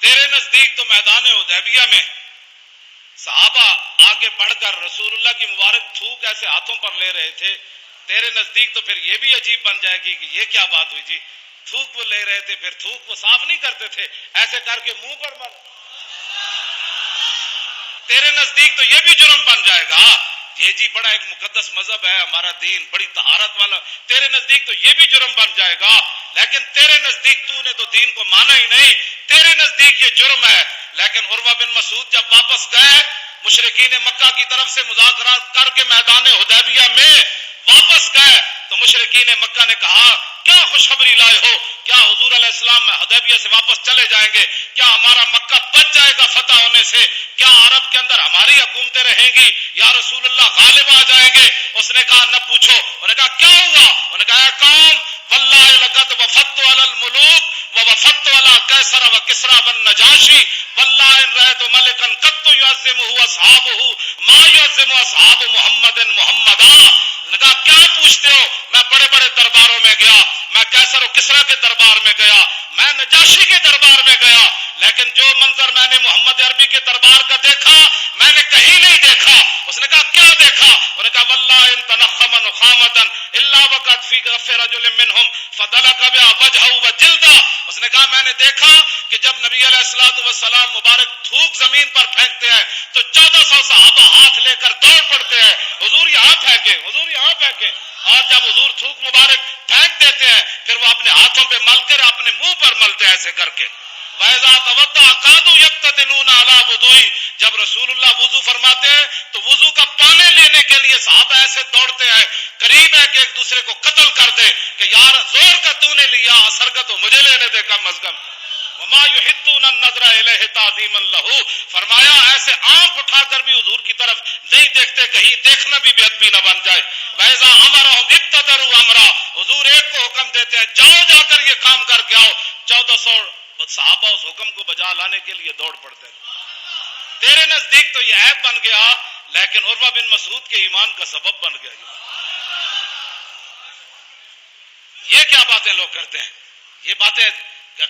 تیرے نزدیک تو میدان حدیبیہ میں صحابہ آگے بڑھ کر رسول اللہ کی مبارک تھوک ایسے ہاتھوں پر لے رہے تھے، تیرے نزدیک تو پھر یہ بھی عجیب بن جائے گی کہ یہ کیا بات ہوئی جی، تھوک وہ لے رہے تھے، پھر تھوک وہ صاف نہیں کرتے تھے، ایسے کر کے منہ پر مر، تیرے نزدیک تو یہ بھی جرم بن جائے گا، یہ جی بڑا ایک مقدس مذہب ہے ہمارا دین، بڑی طہارت والا، تیرے نزدیک تو یہ بھی جرم بن جائے گا، لیکن تیرے نزدیک تو نے تو دین کو مانا ہی نہیں، تیرے نزدیک یہ جرم ہے۔ لیکن عروہ بن مسعود جب واپس گئے مشرکین مکہ کی طرف سے مذاکرات کر کے میدان حدیبیہ میں واپس گئے تو مشرکین مکہ نے کہا کیا خوشخبری لائے ہو، کیا حضور علیہ السلام حدیبیہ سے واپس چلے جائیں گے، کیا ہمارا مکہ بچ جائے گا فتح ہونے سے، کیا عرب کے اندر ہماری حکومتیں رہیں گی یا رسول اللہ غالب آ جائیں گے؟ اس نے کہا نہ پوچھو، انہوں نے کہا کیا ہوا؟ انہوں نے کہا اے قوم واللہ لقد وفدت علی الملوک ووفدت علی قیصر وکسری والنجاشی واللہ ان رأیت ملکا قط یعظمہ اصحابہ ما یعظم اصحاب محمد محمدا۔ نے کہا کیا پوچھتے ہو، میں بڑے بڑے درباروں میں گیا، میں قیصر و کسریٰ کے دربار میں گیا، میں نجاشی کے دربار میں گیا، لیکن جو منظر میں نے محمد عربی کے دربار کا دیکھا میں نے کہیں نہیں دیکھا۔ اس نے کہا کیا دیکھا؟ انہوں نے کہا واللہ ان تنخم نخامتا الا وقد فی غف رجل منہم فدلک بها وجهه وجلدہ۔ اس نے کہا میں نے دیکھا کہ جب نبی علیہ الصلوۃ والسلام مبارک تھوک زمین پر پھینکتے ہیں تو 1400 صحابہ ہاتھ لے کر دوڑ پڑتے ہیں، حضور یہاں پھینکے، حضور یہاں پھینکے، اور جب حضور تھوک مبارک پھینک دیتے ہیں پھر وہ اپنے ہاتھوں پہ مل کر اپنے منہ پر ملتے ہیں ایسے کر کے۔ وَإِذَا تَوَضَّأَ كَادُوا يَقْتَتِلُونَ عَلَى وُضُوئِهِ، جب رسول اللہ وضو فرماتے ہیں تو وضو کا پانی لینے کے لیے صحابہ ایسے دوڑتے ہیں، قریب ہے کہ ایک دوسرے کو قتل کر دے کہ یار زور کا تو نے لیا، اثر کا تو مجھے لینے دے کم از کم۔ وما يحدون النظر الیہ تعظیما لہ، فرمایا ایسے آنکھ اٹھا کر بھی حضور کی طرف نہیں دیکھتے، کہیں دیکھنا بھی بے ادبی نہ بن جائے۔ وَإِذَا أَمَرَهُمْ ابْتَدَرُوا أَمْرًا، حضور ایک کو حکم دیتے ہیں جاؤ جا کر یہ کام کر کے آؤ، 1400 صحابہ اس حکم کو بجا لانے کے لیے دوڑ پڑتے ہیں۔ تیرے نزدیک تو یہ عیب بن گیا، لیکن عروہ بن مسعود کے ایمان کا سبب بن گیا۔ یہ کیا باتیں لوگ کرتے ہیں، یہ باتیں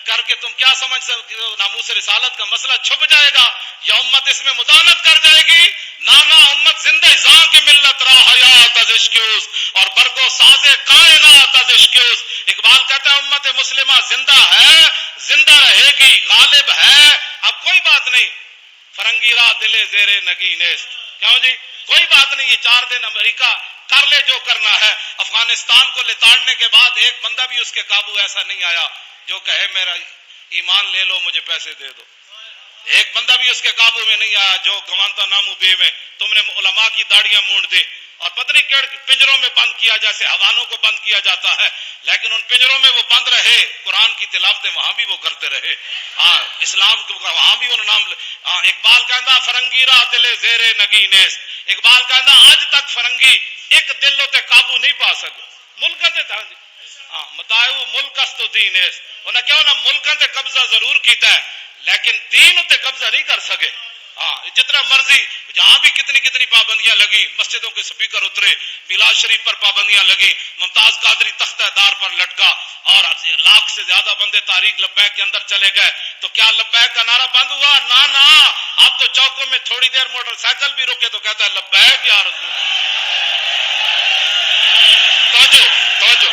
کر کے تم کیا سمجھ سکتے ہو ناموس رسالت کا مسئلہ چھپ جائے گا یا امت اس میں مدانت کر جائے گی؟ نانا امت زندہ زاں کی ملت را حیات از عشقیوس اور برگو ساز کائنات از عشقیوس۔ اقبال کہتا ہے امت مسلمہ زندہ ہے، زندہ رہے گی، غالب ہے، اب کوئی بات نہیں، فرنگی را دل زیر نگی نیست، کیوں جی کوئی بات نہیں، یہ 4 دن امریکہ کر لے جو کرنا ہے۔ افغانستان کو لتاڑنے کے بعد ایک بندہ بھی اس کے قابو ایسا نہیں آیا جو کہے میرا ایمان لے لو مجھے پیسے دے دو، ایک بندہ بھی اس کے قابو میں نہیں آیا جو گوانتا نامو بے میں تم نے علماء کی داڑیاں مونڈ دی اور پتہ نہیں کیڑ پنجروں میں بند کیا جیسے حیوانوں کو بند کیا جاتا ہے، لیکن ان پنجروں میں وہ بند رہے، قرآن کی تلاوتیں وہاں بھی وہ کرتے رہے، ہاں اسلام کو وہاں بھی انہوں نام اقبال کہندا فرنگی را دل زیر نگی نیست، اقبال کہندا آج تک فرنگی ایک دل تے قابو نہیں پا سکے، ملکاں تے تھا ہاں متاعو ملک است دین است، انہیں کیا ہونا ملکاں تے قبضہ ضرور کیتا ہے لیکن دین تے قبضہ نہیں کر سکے۔ ہاں جتنا مرضی جہاں بھی کتنی پابندیاں لگی، مسجدوں کے سپیکر اترے، میلاد شریف پر پابندیاں لگی، ممتاز قادری تختہ دار پر لٹکا اور 1 لاکھ سے زیادہ بندے تحریک لبیک کے اندر چلے گئے، تو کیا لبیک کا نعرہ بند ہوا؟ نا اب تو چوکوں میں تھوڑی دیر موٹر سائیکل بھی رکے تو کہتا ہے لبیک یا رسول توجہ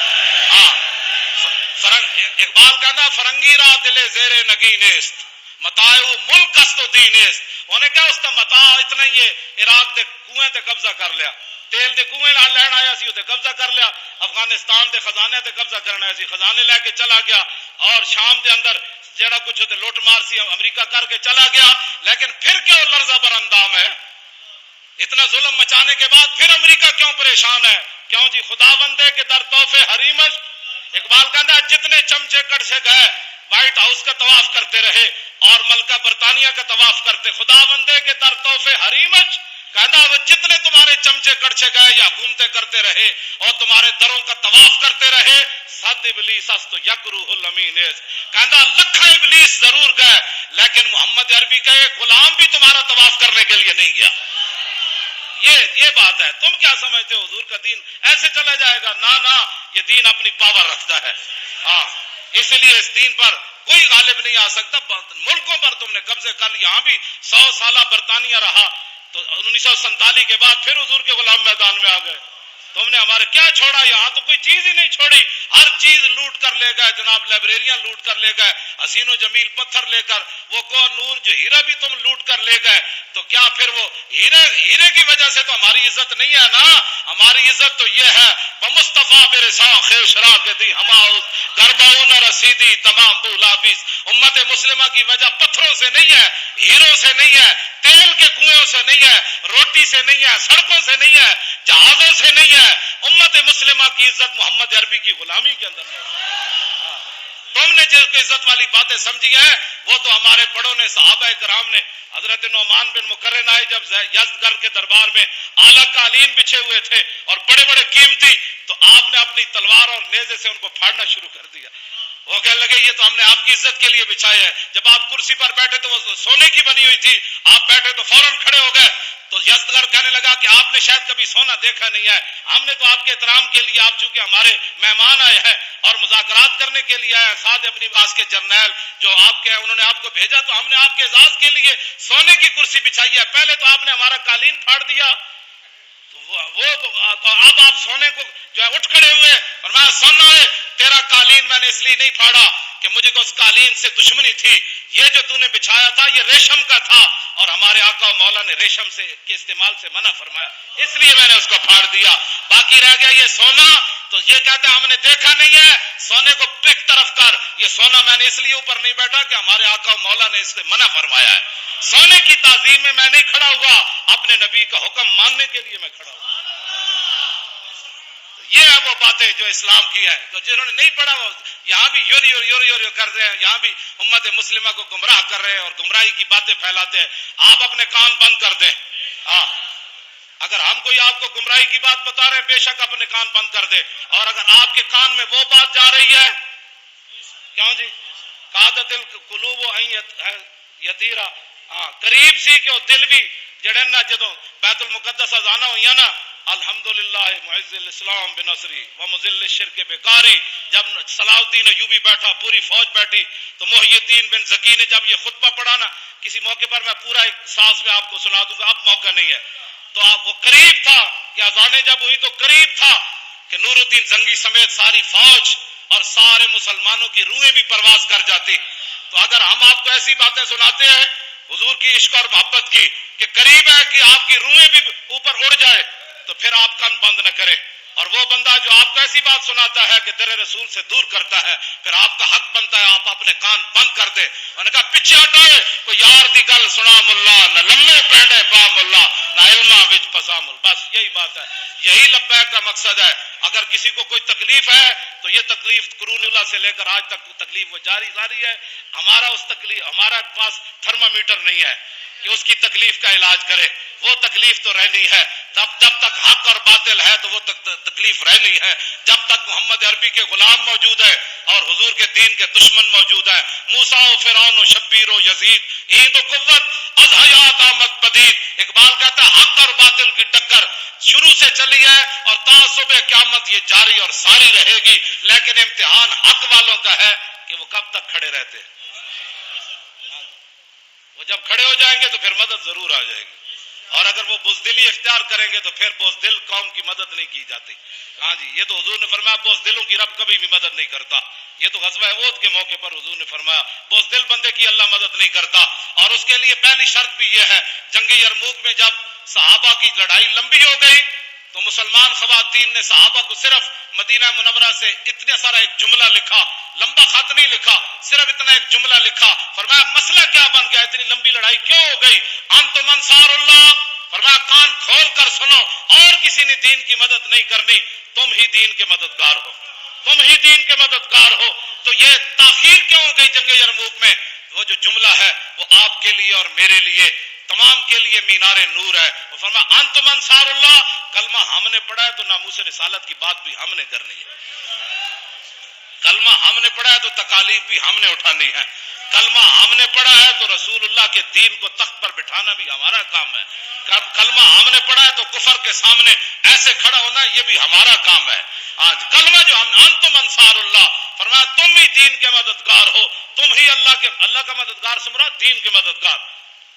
ہاں اقبال کہنا فرنگی را دل زیر نگی نیست متاعو ملک است دین است، انہیں کیا اس کا متاع اتنا ہی ہے، عراق دے کنویں تے قبضہ کر لیا، تیل دے کنویں لین آیا سی تے قبضہ کر لیا، افغانستان دے خزانے تے قبضہ کرنا سی، خزانے لے کے چلا گیا، اور شام دے اندر جڑا کچھ ہوتے لوٹ مار سی امریکہ کر کے چلا گیا، لیکن پھر کیوں لرزہ بر اندام ہے؟ اتنا ظلم مچانے کے بعد پھر امریکہ کیوں پریشان ہے؟ کیوں جی خدا بندے کے در تحفے حریمش، اقبال کہتا ہے جتنے چمچے کٹ سے گئے وائٹ ہاؤس کا طواف کرتے رہے اور ملکہ برطانیہ کا طواف کرتے، خدا بندے کے در تحفے حریمش، کہتا وہ جتنے تمہارے چمچے کڑچے گئے یا حکومتیں کرتے رہے اور تمہارے دروں کا طواف کرتے رہے، صد ابلیس است یکروہ الامین، کہتا لکھاں ابلیس ضرور گئے لیکن محمد عربی کا ایک غلام بھی تمہارا طواف کرنے کے لیے نہیں گیا۔ یہ بات ہے، تم کیا سمجھتے ہو حضور کا دین ایسے چلا جائے گا؟ نا یہ دین اپنی پاور رکھتا ہے، ہاں اس لیے اس دین پر کوئی غالب نہیں آ سکتا، ملکوں پر نے قبضے کر لی. یہاں بھی 100 سالہ برطانیہ رہا تو 1947 کے بعد پھر حضور کے غلام میدان میں آ گئے. تم نے ہمارے کیا چھوڑا؟ یہاں تو کوئی چیز ہی نہیں چھوڑی. ہر چیز لوٹ کر لے گئے جناب. لائبریریاں لوٹ کر لے گئے, حسین و جمیل پتھر لے کر, وہ کوہ نور جو ہیرا بھی تم لوٹ کر لے گئے. تو کیا پھر وہ ہیرے کی وجہ سے تو ہماری عزت نہیں ہے نا. ہماری عزت تو یہ ہے بمصطفیٰ برسا خیشرا کے دی ہماؤ گرباؤن رسیدی تمام بولابیس. امت مسلمہ کی وجہ پتھروں سے نہیں ہے, ہیروں سے نہیں ہے, تیل کے کنویں سے نہیں ہے, روٹی سے نہیں ہے, سڑکوں سے نہیں ہے, جہازوں سے نہیں ہے. امت مسلمہ کی عزت محمد عربی کی غلامی کے اندر ہے. تم نے جس کو عزت والی باتیں سمجھی ہیں وہ تو ہمارے بڑوں نے, صحابہ کرام نے. حضرت نعمان بن مقرن آئے جب یزدگرد کے دربار میں, اعلیٰ قالین بچھے ہوئے تھے اور بڑے بڑے قیمتی, تو آپ نے اپنی تلوار اور نیزے سے ان کو پھاڑنا شروع کر دیا. وہ کہنے لگے یہ تو ہم نے آپ کی عزت کے لیے بچھایا ہے. جب آپ کرسی پر بیٹھے تو وہ سونے کی بنی ہوئی تھی, آپ بیٹھے تو فوراً کھڑے ہو گئے. تو یزدگرد کہنے لگا کہ آپ نے شاید کبھی سونا دیکھا نہیں ہے, ہم نے تو آپ کے احترام کے لیے, آپ چونکہ ہمارے مہمان آئے ہیں اور مذاکرات کرنے کے لیے آئے ہیں, سعد ابن وقاص کے جرنیل جو آپ کے ہیں انہوں نے آپ کو بھیجا, تو ہم نے آپ کے اعزاز کے لیے سونے کی کرسی بچھائی ہے. پہلے تو آپ نے ہمارا قالین پھاڑ دیا, تو اب آپ سونے کو جو ہے اٹھ کھڑے ہوئے. فرمایا سننا ہے, تیرا قالین میں نے اس لیے نہیں پھاڑا کہ مجھے کو اس قالین سے دشمنی تھی. یہ جو تو نے بچھایا تھا یہ ریشم کا تھا اور ہمارے آقا و مولا نے ریشم سے کے استعمال سے منع فرمایا, اس لیے میں نے اس کو پھاڑ دیا. باقی رہ گیا یہ سونا, تو یہ کہتے ہیں ہم نے دیکھا نہیں ہے, سونے کو پک طرف کر. یہ سونا میں نے اس لیے اوپر نہیں بیٹھا کہ ہمارے آقا و مولا نے اس سے منع فرمایا ہے. سونے کی تعظیم میں نہیں کھڑا ہوا, اپنے نبی کا حکم ماننے کے لیے میں کھڑا ہوا. یہ ہے وہ باتیں جو اسلام کی ہے. تو جنہوں نے نہیں پڑھا وہ یہاں بھی یوری کر رہے ہیں, یہاں بھی امت مسلمہ کو گمراہ کر رہے ہیں اور گمراہی کی باتیں پھیلاتے ہیں. آپ اپنے کان بند کر دیں. اگر ہم کوئی آپ کو گمراہی کی بات بتا رہے ہیں بے شک اپنے کان بند کر دیں. اور اگر آپ کے کان میں وہ بات جا رہی ہے, کیوں جی قادت القلوب یتیرا, قریب سی کہ وہ دل بھی جڑے نا جدوں بیت المقدس ازانا ہوئی نا, الحمدللہ معز الاسلام بنصری ومذل الشرک بکاری. جب صلاح الدین ایوبی بیٹھا, پوری فوج بیٹھی, تو محی الدین بن زکی نے جب یہ خطبہ پڑھا نا, کسی موقع پر میں پورا ایک سانس میں آپ کو سنا دوں گا, اب موقع نہیں ہے. تو آپ وہ قریب تھا کہ اذانیں جب ہوئی تو قریب تھا کہ نور الدین زنگی سمیت ساری فوج اور سارے مسلمانوں کی روحیں بھی پرواز کر جاتی. تو اگر ہم آپ کو ایسی باتیں سناتے ہیں حضور کی عشق اور محبت کی کہ قریب ہے کہ آپ کی روحیں بھی اوپر اڑ جائے, تو پھر آپ کان بند نہ کریں. اور وہ بندہ جو آپ کو ایسی بات سناتا ہے کہ در رسول سے دور کرتا ہے, پھر آپ کا حق بنتا ہے آپ اپنے کان بند کر دیں. انہوں نے کہا پیچھے ہٹائے, کوئی یار دی گل سنا ملا, نہ لمے پینڈے پا ملا, نہ علما وچ پسا مل. بس یہی بات ہے, یہی لبیک کا مقصد ہے. اگر کسی کو کوئی تکلیف ہے تو یہ تکلیف قرون اللہ سے لے کر آج تک تکلیف وہ جاری ہے. ہمارا پاس تھرمامیٹر نہیں ہے کہ اس کی تکلیف کا علاج کرے. وہ تکلیف تو رہنی ہے, جب تک حق اور باطل ہے تو وہ تکلیف رہنی ہے. جب تک محمد عربی کے غلام موجود ہے اور حضور کے دین کے دشمن موجود ہے, موسیٰ و فرعون و شبیر و یزید ایند و قوت از حیات آمد پدید. اقبال کہتا ہے حق اور باطل کی ٹکر شروع سے چلی ہے اور تا صبح قیامت یہ جاری اور ساری رہے گی. لیکن امتحان حق والوں کا ہے کہ وہ کب تک کھڑے رہتے ہیں. وہ جب کھڑے ہو جائیں گے تو پھر مدد ضرور آ جائے گی, اور اگر وہ بزدلی اختیار کریں گے تو پھر بزدل قوم کی مدد نہیں کی جاتی. ہاں جی, یہ تو حضور نے فرمایا بزدلوں کی رب کبھی بھی مدد نہیں کرتا. یہ تو غزوہ احد کے موقع پر حضور نے فرمایا بزدل بندے کی اللہ مدد نہیں کرتا. اور اس کے لیے پہلی شرط بھی یہ ہے, جنگ یرموک میں جب صحابہ کی لڑائی لمبی ہو گئی تو مسلمان خواتین نے صحابہ کو صرف مدینہ منورہ سے اتنا سارا ایک جملہ لکھا, لمبا خط نہیں لکھا, صرف اتنا ایک جملہ لکھا. فرمایا مسئلہ کیا بن گیا, اتنی لمبی لڑائی کیوں ہو گئی؟ انتم انصار اللہ. فرمایا کان کھول کر سنو, اور کسی نے دین کی مدد نہیں کرنی, تم ہی دین کے مددگار ہو, تم ہی دین کے مددگار ہو. تو یہ تاخیر کیوں ہو گئی جنگ یرموک میں؟ وہ جو جملہ ہے وہ آپ کے لیے اور میرے لیے تمام کے لیے مینار نور ہے. وہ فرمایا انتم انصار اللہ. کلمہ ہم نے پڑھا ہے تو ناموس رسالت کی بات بھی ہم نے کرنی ہے. کلمہ ہم نے پڑھا ہے تو تکالیف بھی ہم نے اٹھانی ہے. کلمہ ہم نے پڑھا ہے تو رسول اللہ کے دین کو تخت پر بٹھانا بھی ہمارا کام ہے. کلمہ ہم نے پڑھا ہے تو کفر کے سامنے ایسے کھڑا ہونا یہ بھی ہمارا کام ہے. آج کلمہ جو ہم انتم انصار اللہ, فرمایا تم ہی دین کے مددگار ہو, تم ہی اللہ کا مددگار سے مراد دین کے مددگار.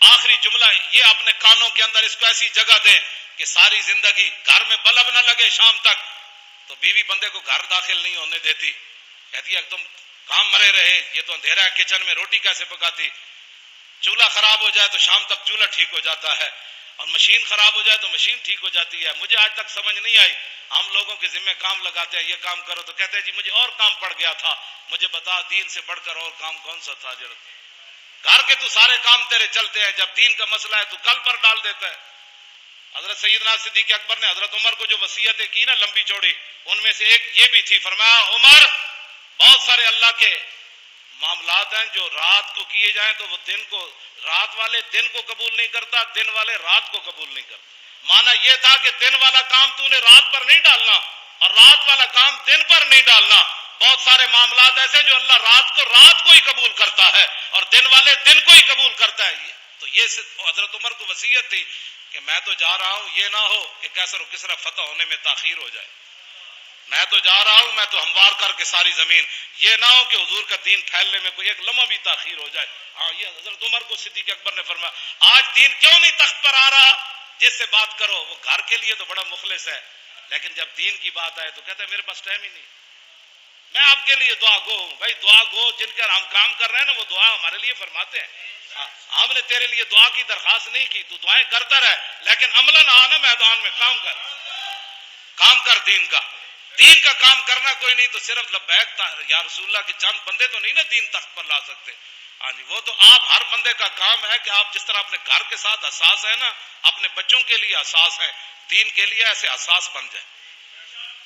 آخری جملہ یہ اپنے کانوں کے اندر اس کو ایسی جگہ دیں کہ ساری زندگی گھر میں بلب نہ لگے شام تک. تو بیوی بندے کو گھر داخل نہیں ہونے دیتی, کہتی ہے تم کام مرے رہے, یہ تو اندھیرا ہے کچن میں, روٹی کیسے پکاتی. چولہا خراب ہو جائے تو شام تک چولہا ٹھیک ہو جاتا ہے, اور مشین خراب ہو جائے تو مشین ٹھیک ہو جاتی ہے. مجھے آج تک سمجھ نہیں آئی, ہم لوگوں کے ذمہ کام لگاتے ہیں, یہ کام کرو, تو کہتے ہیں جی مجھے اور کام پڑ گیا تھا. مجھے بتا دین سے بڑھ کر اور کام کون سا تھا؟ گھر کے تو سارے کام تیرے چلتے ہیں, جب دین کا مسئلہ ہے تو کل پر ڈال دیتا ہے. حضرت سیدنا صدیق اکبر نے حضرت عمر کو جو وصیتیں کی نا لمبی چوڑی, ان میں سے ایک یہ بھی تھی, فرمایا عمر بہت سارے اللہ کے معاملات ہیں جو رات کو کیے جائیں تو وہ دن کو, رات والے دن کو قبول نہیں کرتا, دن والے رات کو قبول نہیں کرتا. مانا یہ تھا کہ دن والا کام تو نے رات پر نہیں ڈالنا اور رات والا کام دن پر نہیں ڈالنا. بہت سارے معاملات ایسے ہیں جو اللہ رات کو ہی قبول کرتا ہے اور دن والے دن کو ہی قبول کرتا ہے. تو یہ حضرت عمر کو وصیت تھی کہ میں تو جا رہا ہوں, یہ نہ ہو کہ کیسر و کسرا فتح ہونے میں تاخیر ہو جائے. میں تو جا رہا ہوں, میں تو ہموار کر کے ساری زمین, یہ نہ ہو کہ حضور کا دین پھیلنے میں کوئی ایک لمحہ بھی تاخیر ہو جائے. ہاں, یہ حضرت عمر کو صدیق اکبر نے فرمایا. آج دین کیوں نہیں تخت پر آ رہا؟ جس سے بات کرو وہ گھر کے لیے تو بڑا مخلص ہے, لیکن جب دین کی بات آئے تو کہتا ہے میرے پاس ٹائم ہی نہیں. میں آپ کے لیے دعا گو ہوں بھائی, دعا گو جن کا ہم کام کر رہے ہیں نا وہ دعا ہمارے لیے فرماتے ہیں. ہم نے تیرے لیے دعا کی درخواست نہیں کی, تو دعائیں کرتا رہ, لیکن عملاً آنا میدان میں کام کر دین کا کام کرنا. کوئی نہیں تو صرف لبیک یا رسول اللہ کے چند بندے تو نہیں نا دین تخت پر لا سکتے. ہاں جی, وہ تو آپ ہر بندے کا کام ہے کہ آپ جس طرح اپنے گھر کے ساتھ حساس ہے نا, اپنے بچوں کے لیے حساس ہے, دین کے لیے ایسے حساس بن جائے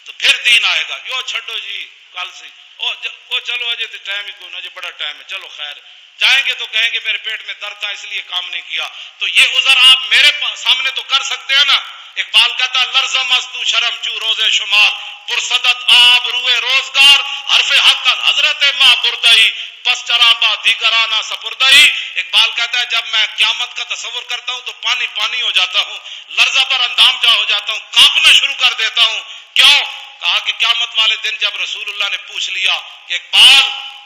تو پھر دین آئے گا. یو چھڈو جی کل سے, او چلو اجے تو ٹائم ہی کوئی نہ, بڑا ٹائم ہے, چلو خیر جائیں گے تو کہیں گے میرے پیٹ میں درد تھا اس لیے کام نہیں کیا. تو یہ عذر آپ میرے سامنے تو کر سکتے ہیں نا. اقبال کہتا لرزم از تو شرم چو روزے شمار, پرصدت آب روئے روزگار, حرف حق حضرت ماں بردئی پس چرابا دیگرانہ سپردئی. اقبال کہتا ہے جب میں قیامت کا تصور کرتا ہوں تو پانی پانی ہو جاتا ہوں, لرزہ پر اندام جا ہو جاتا ہوں, کانپنا شروع کر دیتا ہوں. کیوں؟ کہا کہ قیامت والے دن جب رسول اللہ نے پوچھ لیا کہ اقبال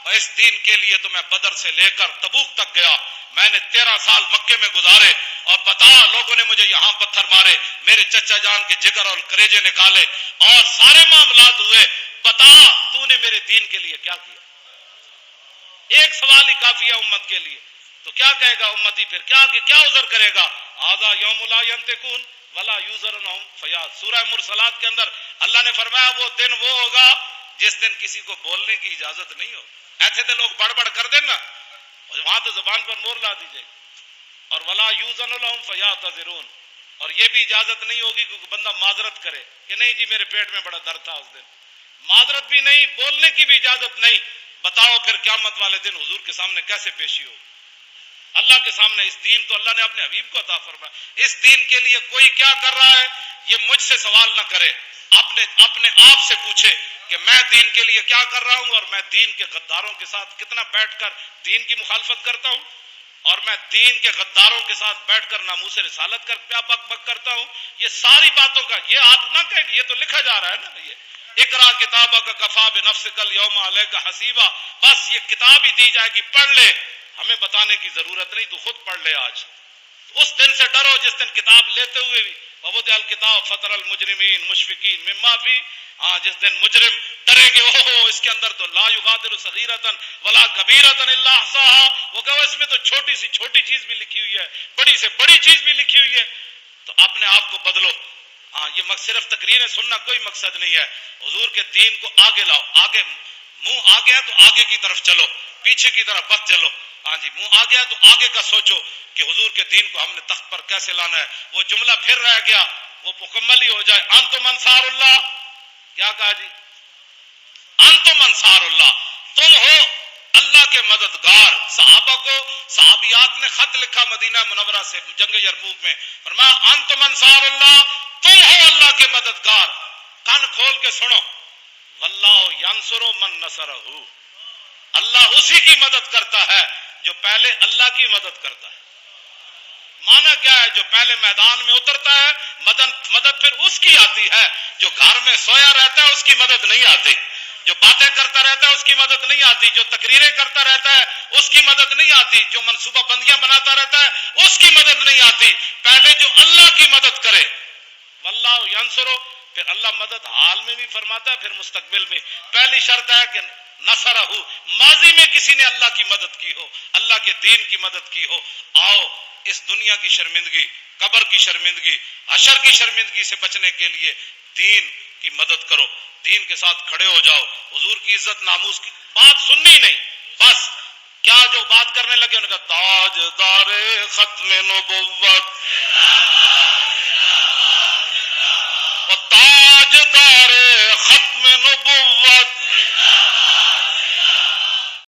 اس دین کے لیے تو میں بدر سے لے کر تبوک تک گیا, میں نے 13 سال مکے میں گزارے, اور بتا لوگوں نے مجھے یہاں پتھر مارے, میرے چچا جان کے جگر اور کریجے نکالے, اور سارے معاملات ہوئے, بتا تو نے میرے دین کے لیے کیا کیا؟ ایک سوال ہی کافی ہے امت کے لیے. تو کیا کہے گا امتی پھر, کیا عذر کرے گا؟ آذا یوم لا ینطقون ولا یوزرنہم فیاض. سورہ مرسلات کے اندر اللہ نے فرمایا وہ دن وہ ہوگا جس دن کسی کو بولنے کی اجازت نہیں ہو. ایسے تو لوگ بڑھ بڑھ کر دیں نا, وہاں تو زبان پر مور لا دیجئے. اور ولا یوزن لہم فیعتذرون, اور یہ بھی اجازت نہیں ہوگی کہ بندہ معذرت کرے کہ نہیں جی میرے پیٹ میں بڑا درد تھا اس دن. معذرت بھی نہیں, بولنے کی بھی اجازت نہیں. بتاؤ پھر قیامت والے دن حضور کے سامنے کیسے پیشی ہو اللہ کے سامنے. اس دین تو اللہ نے اپنے حبیب کو عطا فرمایا. اس دین کے لیے کوئی کیا کر رہا ہے یہ مجھ سے سوال نہ کرے, اپنے آپ سے پوچھے کہ میں دین کے لیے کیا کر رہا ہوں, اور میں دین کے غداروں کے ساتھ کتنا بیٹھ کر دین کی مخالفت کرتا ہوں, اور میں دین کے غداروں کے ساتھ بیٹھ کر ناموس رسالت کر بک بک کرتا ہوں. یہ ساری باتوں کا یہ آپ نہ کہیں, یہ تو لکھا جا رہا ہے نا. یہ اقرا کتابک کفا بنفسک الیوم علیک حسیبا, بس یہ کتاب ہی دی جائے گی, پڑھ لے, ہمیں بتانے کی ضرورت نہیں, تو خود پڑھ لے. آج اس دن سے ڈرو جس دن کتاب لیتے ہوئے بھی ووضع الکتاب فتر المجرمین مشفقین مما فی, جس دن مجرم ڈریں گے اوہ اس کے اندر تو لا یغادر صغیرۃ ولا کبیرۃ الا احصاها, وہ کہو اس میں تو چھوٹی سی چھوٹی چیز بھی لکھی ہوئی ہے, بڑی سے بڑی چیز بھی لکھی ہوئی ہے. تو اپنے آپ کو بدلو. یہ صرف تقریریں سننا کوئی مقصد نہیں ہے. حضور کے دین کو آگے لاؤ, آگے منہ آ گیا تو آگے کی طرف چلو, پیچھے کی طرف بس چلو. ہاں جی, منہ آ گیا تو آگے کا سوچو کہ حضور کے دین کو ہم نے تخت پر کیسے لانا ہے. وہ جملہ پھر رہ گیا, وہ مکمل ہی ہو جائے. انتم انصار اللہ, کیا کہا جی؟ انتم انصار اللہ, تم ہو اللہ کے مددگار. صحابہ کو صحابیات نے خط لکھا مدینہ منورہ سے جنگ یرموک میں, فرمایا انتم انصار اللہ, تم ہو اللہ کے مددگار. کان کھول کے سنو, واللہ ینصر من نصرہ, اللہ اسی کی مدد کرتا ہے جو پہلے اللہ کی مدد کرتا ہے. مانا کیا ہے؟ جو پہلے میدان میں اترتا ہے مدد پھر اس کی آتی ہے, جو گھر میں سویا رہتا ہے اس کی مدد نہیں آتی. جو باتیں کرتا رہتا ہے اس کی مدد نہیں آتی، جو تقریریں کرتا رہتا ہے اس کی مدد نہیں آتی، جو منصوبہ بندیاں بناتا رہتا ہے اس کی مدد نہیں آتی۔ پہلے جو اللہ کی مدد کرے، واللہ ینصرو، پھر اللہ مدد حال میں بھی فرماتا ہے، پھر مستقبل میں۔ پہلی شرط ہے کہ نصرہ، ماضی میں کسی نے اللہ کی مدد کی ہو، اللہ کے دین کی مدد کی ہو۔ آؤ اس دنیا کی شرمندگی، قبر کی شرمندگی، حشر کی شرمندگی سے بچنے کے لیے دین کی مدد کرو، دین کے ساتھ کھڑے ہو جاؤ۔ حضور کی عزت ناموس کی بات سننی نہیں، بس کیا جو بات کرنے لگے ان کا تاجدار ختم نبوت، تاجدار ختم نبوت